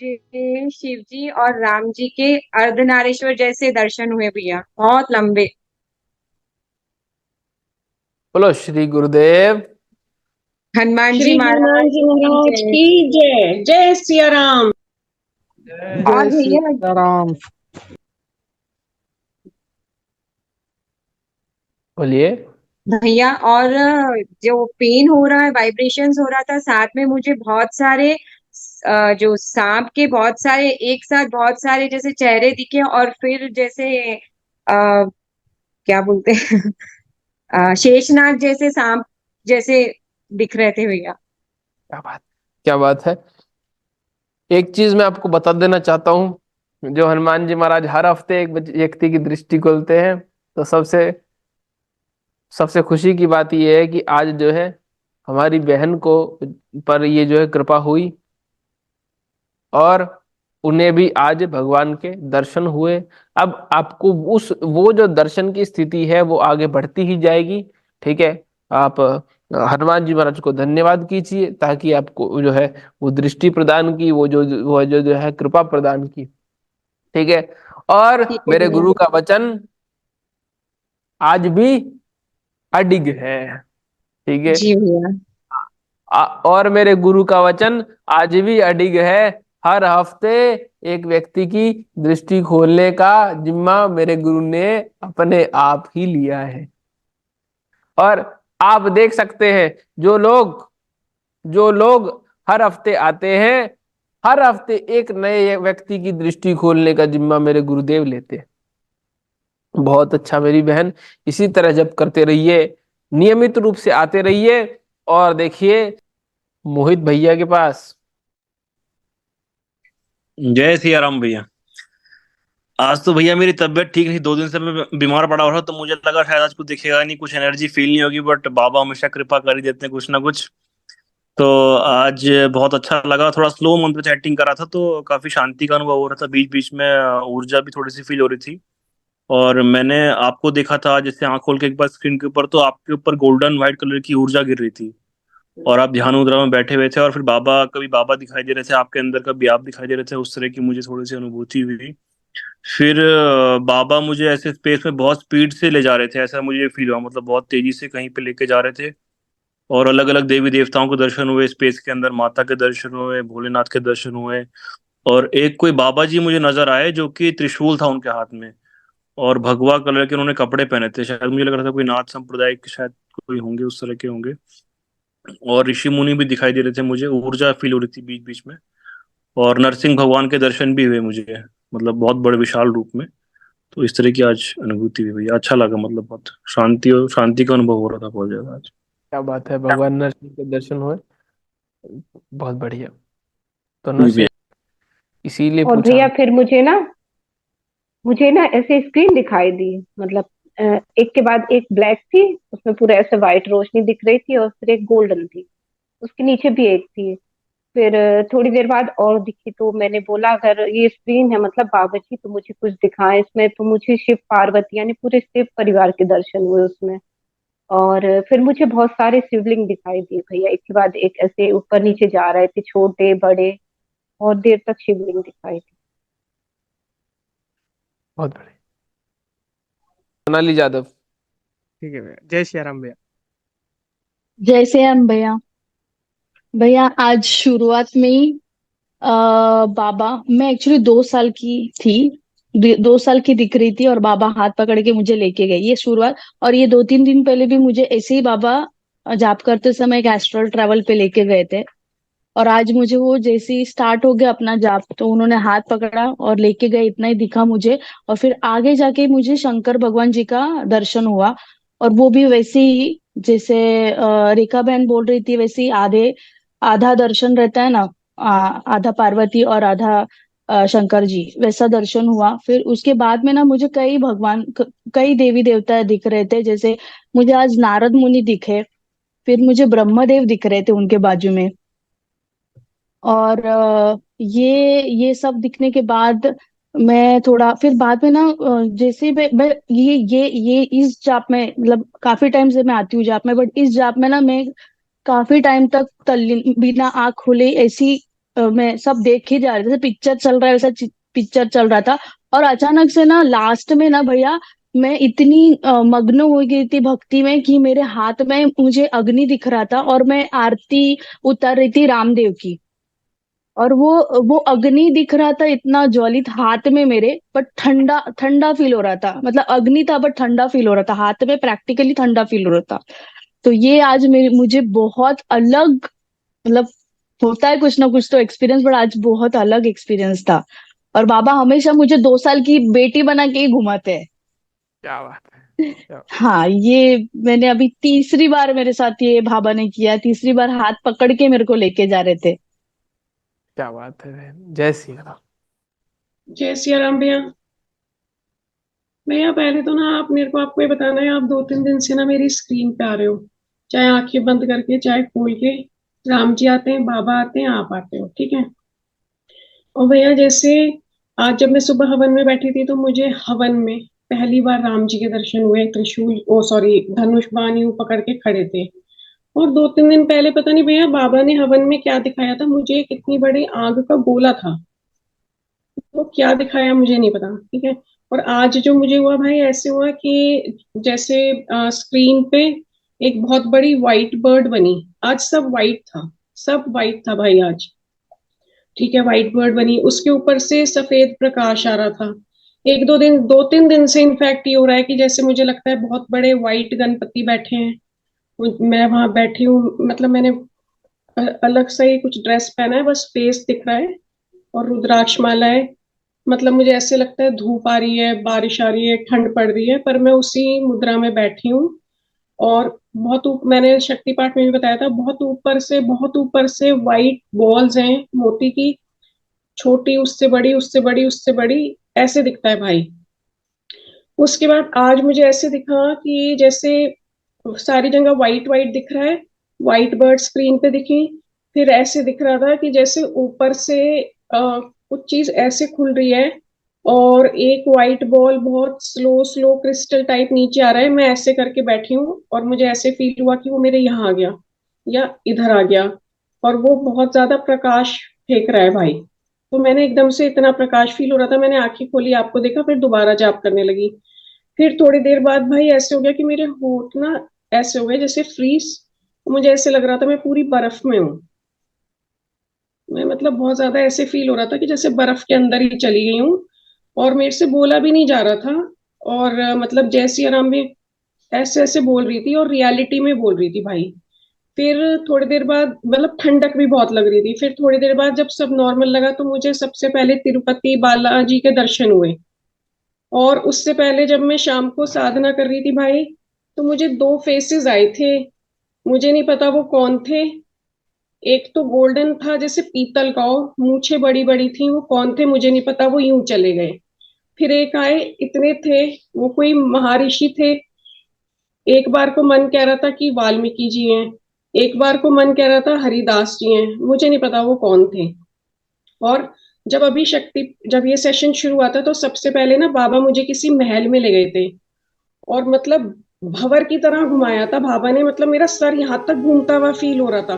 मुझे शिव जी और राम जी के अर्धनारीश्वर जैसे दर्शन हुए भैया, बहुत लंबे। बोलो श्री गुरुदेव। हनुमान जी श्री महाराज हनुमान जी की महाराज जय। की जय। जय सिया राम। और जय भैया, सीताराम। बोलिए। भैया और जो पेन हो रहा है, वाइब्रेशंस हो रहा था, साथ में मुझे बहुत सारे जो सांप के बहुत सारे एक साथ बहुत सारे जैसे चेहरे दिखे, और फिर जैसे क्या बोलते हैं शेषनाग जैसे सांप जैसे दिख रहे थे भैया। क्या बात है। एक चीज मैं आपको बता देना चाहता हूँ, जो हनुमान जी महाराज हर हफ्ते एक व्यक्ति की दृष्टि खोलते हैं, तो सबसे सबसे खुशी की बात यह है कि आज जो है हमारी बहन को पर ये जो है कृपा हुई, और उन्हें भी आज भगवान के दर्शन हुए। अब आपको उस वो जो दर्शन की स्थिति है वो आगे बढ़ती ही जाएगी। ठीक है। आप हनुमान जी महाराज को धन्यवाद कीजिए, ताकि आपको जो है वो दृष्टि प्रदान की, वो जो है कृपा प्रदान की। ठीक है। और ठीक है मेरे भैया। गुरु का वचन आज भी अडिग है। ठीक है। जी भैया। और मेरे गुरु का वचन आज भी अडिग है। हर हफ्ते एक व्यक्ति की दृष्टि खोलने का जिम्मा मेरे गुरु ने अपने आप ही लिया है। और आप देख सकते हैं, जो लोग हर हफ्ते आते हैं, हर हफ्ते एक नए व्यक्ति की दृष्टि खोलने का जिम्मा मेरे गुरुदेव लेते हैं। बहुत अच्छा मेरी बहन, इसी तरह जब करते रहिए, नियमित रूप से आते रहिए। और देखिए मोहित भैया के पास। जय सिया राम भैया। आज तो भैया मेरी तबीयत ठीक नहीं, 2 दिन से मैं बीमार पड़ा हुआ था, तो मुझे लगा शायद आज कुछ दिखेगा नहीं, कुछ एनर्जी फील नहीं होगी, बट बाबा हमेशा कृपा कर ही देते हैं कुछ ना कुछ। तो आज बहुत अच्छा लगा। थोड़ा स्लो मंत्र चैटिंग करा था तो काफी शांति का अनुभव हो रहा था, बीच बीच में ऊर्जा भी थोड़ी सी फील हो रही थी। और मैंने आपको देखा था जैसे आंख खोल के एक बार स्क्रीन के ऊपर, तो आपके ऊपर गोल्डन व्हाइट कलर की ऊर्जा गिर रही थी, और आप ध्यान मुद्रा में बैठे हुए थे, और फिर बाबा, कभी बाबा दिखाई दे रहे थे आपके अंदर, कभी आप दिखाई दे रहे थे, उस तरह की मुझे थोड़ी सी अनुभूति हुई। फिर बाबा मुझे ऐसे स्पेस में बहुत स्पीड से ले जा रहे थे, ऐसा मुझे फील हुआ, मतलब बहुत तेजी से कहीं पे लेके जा रहे थे। और अलग अलग देवी देवताओं के दर्शन हुए स्पेस के अंदर, माता के दर्शन हुए, भोलेनाथ के दर्शन हुए। और एक कोई बाबा जी मुझे नजर आए जो कि त्रिशूल था उनके हाथ में, और भगवा कलर के उन्होंने कपड़े पहने थे, शायद मुझे लग रहा था कोई नाथ संप्रदाय के, शायद कोई होंगे, उस तरह के होंगे। और ऋषि मुनि भी दिखाई दे रहे थे, मुझे ऊर्जा फील हो रही थी बीच बीच में। और नरसिंह भगवान के दर्शन भी हुए मुझे, मतलब बहुत बड़े विशाल रूप में। तो इस तरह की आज अनुभूति हुई भैया, अच्छा लगा, मतलब बहुत शांति और शांति का अनुभव हो रहा था बहुत ज्यादा आज। क्या बात है, भगवान नरसिंह के दर्शन हुए। बहुत बढ़िया। तो जी नरसिंह भैया। इसीलिए और पूछा। भैया फिर मुझे ना ऐसे स्क्रीन दिखाई दी, मतलब एक के बाद एक ब्लैक थी, उसमें पूरा ऐसे व्हाइट रोशनी दिख रही थी, और फिर एक गोल्डन थी, उसके नीचे भी एक थी। फिर थोड़ी देर बाद और दिखी, तो मैंने बोला अगर ये स्क्रीन है मतलब बाबा जी, तो मुझे कुछ दिखाएं इसमें। तो मुझे शिव पार्वती यानी पूरे शिव परिवार के दर्शन हुए उसमें। और फिर मुझे बहुत सारे शिवलिंग दिखाई दिए भैया, एक के बाद एक ऐसे ऊपर नीचे जा रहे थे, छोटे बड़े, और देर तक शिवलिंग दिखाई दी। बहुत बढ़िया। सोनाली यादव। ठीक है भैया। जय श्री राम भैया। जैसे हम भैया, आज शुरुआत में ही बाबा, मैं एक्चुअली 2 साल की थी, 2 साल की दिख रही थी, और बाबा हाथ पकड़ के मुझे लेके गए, ये शुरुआत। और ये 2-3 दिन पहले भी मुझे ऐसे ही बाबा जाप करते समय एक एस्ट्रल ट्रैवल पे लेके गए थे। और आज मुझे वो जैसे ही स्टार्ट हो गया अपना जाप, तो उन्होंने हाथ पकड़ा और लेके गए, इतना ही दिखा मुझे। और फिर आगे जाके मुझे शंकर भगवान जी का दर्शन हुआ, और वो भी वैसे ही जैसे रेखा बहन बोल रही थी, वैसे ही आधे आधा दर्शन रहता है ना, आधा पार्वती और आधा शंकर जी, वैसा दर्शन हुआ। फिर उसके बाद में ना मुझे कई भगवान कई देवी देवता दिख रहे थे, जैसे मुझे आज नारद मुनि दिखे, फिर मुझे ब्रह्मदेव दिख रहे थे उनके बाजू में। और ये सब दिखने के बाद मैं थोड़ा फिर बाद में ना जैसे मैं ये इस जाप में, मतलब काफी टाइम से मैं आती हूँ जाप में, बट इस जाप में ना मैं काफी टाइम तक तल्लीन, बिना आँख खुले ऐसी मैं सब देख ही जा रही थी, जैसे पिक्चर चल रहा है वैसा पिक्चर चल रहा था। और अचानक से ना लास्ट में ना भैया, मैं इतनी मग्न हो गई थी भक्ति में कि मेरे हाथ में मुझे अग्नि दिख रहा था, और मैं आरती उतार रही थी रामदेव की। और वो अग्नि दिख रहा था, इतना ज्वलित हाथ में मेरे, बट ठंडा ठंडा फील हो रहा था। मतलब अग्नि था बट ठंडा फील हो रहा था हाथ में, प्रैक्टिकली ठंडा फील हो रहा था। तो ये आज मेरे मुझे बहुत अलग, मतलब होता है कुछ ना कुछ तो एक्सपीरियंस, बट आज बहुत अलग एक्सपीरियंस था। और बाबा हमेशा मुझे 2 साल की बेटी बना के ही घुमाते हैं। क्या बात है, क्या हाँ, ये मैंने अभी तीसरी बार मेरे साथ ये बाबा ने किया, तीसरी बार हाथ पकड़ के मेरे को लेके जा रहे थे। क्या बात है बहन, जय श्री राम। जय सिया राम भैया। भैया पहले तो ना आप मेरे को आपको ये बताना है, आप 2-3 दिन से ना मेरी स्क्रीन पे आ रहे हो, चाहे आंखें बंद करके चाहे खोल के। राम जी आते हैं, बाबा आते हैं, आप आते हो, ठीक है। और भैया जैसे आज जब मैं सुबह हवन में बैठी थी तो मुझे हवन में पहली बार राम जी के दर्शन हुए, त्रिशूल ओ सॉरी धनुष बाण यूं पकड़ के खड़े थे। और 2-3 दिन पहले पता नहीं भैया बाबा ने हवन में क्या दिखाया था मुझे, एक इतनी बड़ी आग का गोला था। वो क्या दिखाया मुझे नहीं पता, ठीक है। और आज जो मुझे हुआ भाई, ऐसे हुआ कि जैसे स्क्रीन पे एक बहुत बड़ी व्हाइट बर्ड बनी। आज सब व्हाइट था, सब व्हाइट था भाई आज, ठीक है। व्हाइट बर्ड बनी, उसके ऊपर से सफेद प्रकाश आ रहा था। 2-3 दिन से इनफैक्ट ये हो रहा है कि जैसे मुझे लगता है बहुत बड़े व्हाइट गणपति बैठे हैं। मैं वहां बैठी हूँ, मतलब मैंने अलग से ही कुछ ड्रेस पहना है, बस फेस दिख रहा है और रुद्राक्ष माला है। मतलब मुझे ऐसे लगता है धूप आ रही है, बारिश आ रही है, ठंड पड़ रही है, पर मैं उसी मुद्रा में बैठी हूँ। और मैंने शक्ति पाठ में भी बताया था, बहुत ऊपर से वाइट बॉल्स हैं मोती की, छोटी, उससे बड़ी, उससे बड़ी, उससे बड़ी, ऐसे दिखता है भाई। उसके बाद आज मुझे ऐसे दिखा कि जैसे सारी जगह वाइट वाइट दिख रहा है, वाइट बर्ड स्क्रीन पे दिखी। फिर ऐसे दिख रहा था कि जैसे ऊपर से कुछ चीज ऐसे खुल रही है, और एक वाइट बॉल बहुत स्लो स्लो क्रिस्टल टाइप नीचे आ रहा है। मैं ऐसे करके बैठी हूँ और मुझे ऐसे फील हुआ कि वो मेरे यहाँ आ गया या इधर आ गया, और वो बहुत ज्यादा प्रकाश फेंक रहा है भाई। तो मैंने एकदम से इतना प्रकाश फील हो रहा था, मैंने आंखें खोली, आपको देखा, फिर दोबारा जाप करने लगी। फिर थोड़ी देर बाद भाई ऐसे हो गया कि मेरे होठ ना ऐसे हो गए जैसे फ्रीज। मुझे ऐसे लग रहा था मैं पूरी बर्फ में हूँ। मैं मतलब बहुत ज्यादा ऐसे फील हो रहा था कि जैसे बर्फ के अंदर ही चली गई हूँ, और मेरे से बोला भी नहीं जा रहा था। और मतलब जैसी आराम में ऐसे ऐसे बोल रही थी और रियलिटी में बोल रही थी भाई। फिर थोड़ी देर बाद मतलब ठंडक भी बहुत लग रही थी। फिर थोड़ी देर बाद जब सब नॉर्मल लगा तो मुझे सबसे पहले तिरुपति बालाजी के दर्शन हुए। और उससे पहले जब मैं शाम को साधना कर रही थी भाई, तो मुझे 2 फेसेस आए थे। मुझे नहीं पता वो कौन थे। एक तो गोल्डन था जैसे पीतल का हो, मूछें बड़ी बड़ी थी, वो कौन थे मुझे नहीं पता, वो यूं चले गए। फिर एक आए, इतने थे, वो कोई महर्षि थे। एक बार को मन कह रहा था कि वाल्मीकि जी हैं, एक बार को मन कह रहा था हरिदास जी हैं, मुझे नहीं पता वो कौन थे। और जब ये सेशन शुरू हुआ था तो सबसे पहले ना बाबा मुझे किसी महल में ले गए थे, और मतलब भंवर की तरह घुमाया था बाबा ने। मतलब मेरा सर यहाँ तक घूमता हुआ फील हो रहा था।